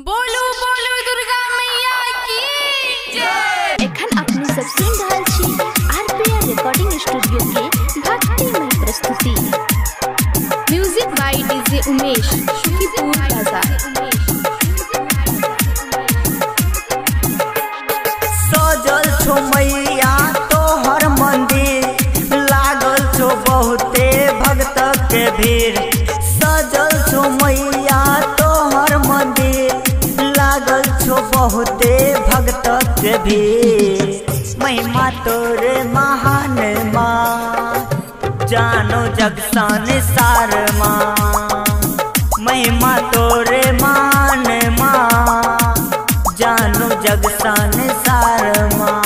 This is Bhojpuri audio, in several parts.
बोलो बोलो दुर्गा मैया की जय। एखन अपने सब सुन रहल छी आरपीआर रिकॉर्डिंग स्टूडियो के भक्तिमय प्रस्तुति। Music by DJ Umesh Shukipur Bazar. सजल छो मैया तोहर मंदिर, लागल छो बहुते भक्त के भीड़। सजल छो मैया तोहर मंदिर, लागल छो बहुते भक्त के भीड़। महिमा तोरे महान माँ, जानो जग संसार माँ। महिमा तोरे महान माँ, जानो जग संसार माँ।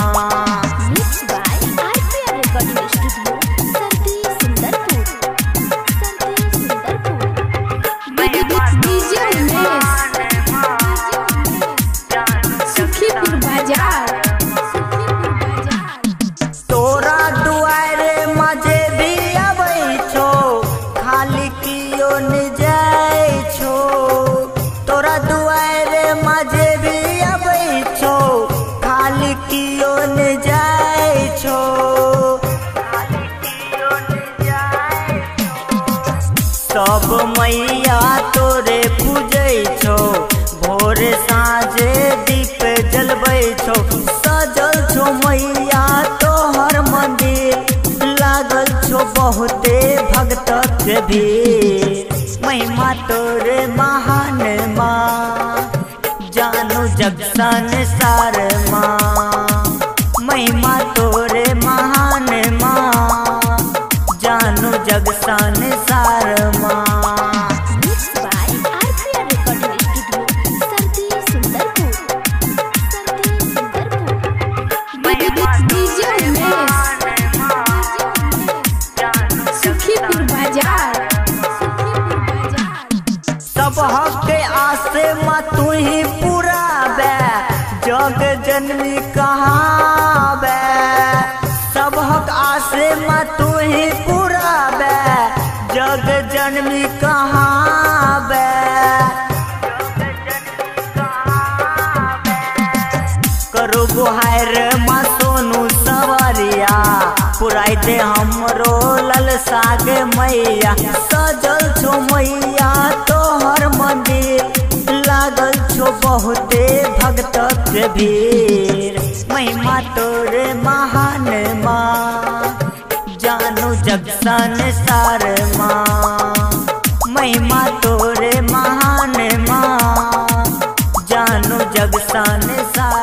Mix by RPR recording studio Sardi Sundarpur. DJ Umesh Shukipur बाजार। तोरा दुआरे मजे भी आबै छो, खाली कियो न जाय छो। तोरा दुआरे मजे भी आबै छो, खाली कियो न जाय छो। सब मैया तोरे पूजै छो, भोर साँझे दीप जलबै छो। सजल छो मैया तोहर मंदिर, लागल छो बहुते भक्त के भीड़। महिमा तोरे महान माँ, जानो जग संसार माँ। महिमा तोरे महान माँ, जानो जग संसार माँ। Mix by RPR recording studio Sardi Sundarpur. DJ Umesh Shukipur बाजार। सब हक के आसे माँ तू ही पूरा बे, जग जननी कहाँ बे। सब हक आसे माँ तू ही पूरा बे, जग जननी कहाँ बे। करो गुहार माँ सोनू सवरिया, पुराई दे हमरो ललसा गे मैया। सजल छो मैया तोहर मंदिर, लागल छो बहुते भक्त के भीड़। महिमा तोरे महान माँ, जानो जग संसार माँ। महिमा तोरे महान माँ, जानो जग संसार।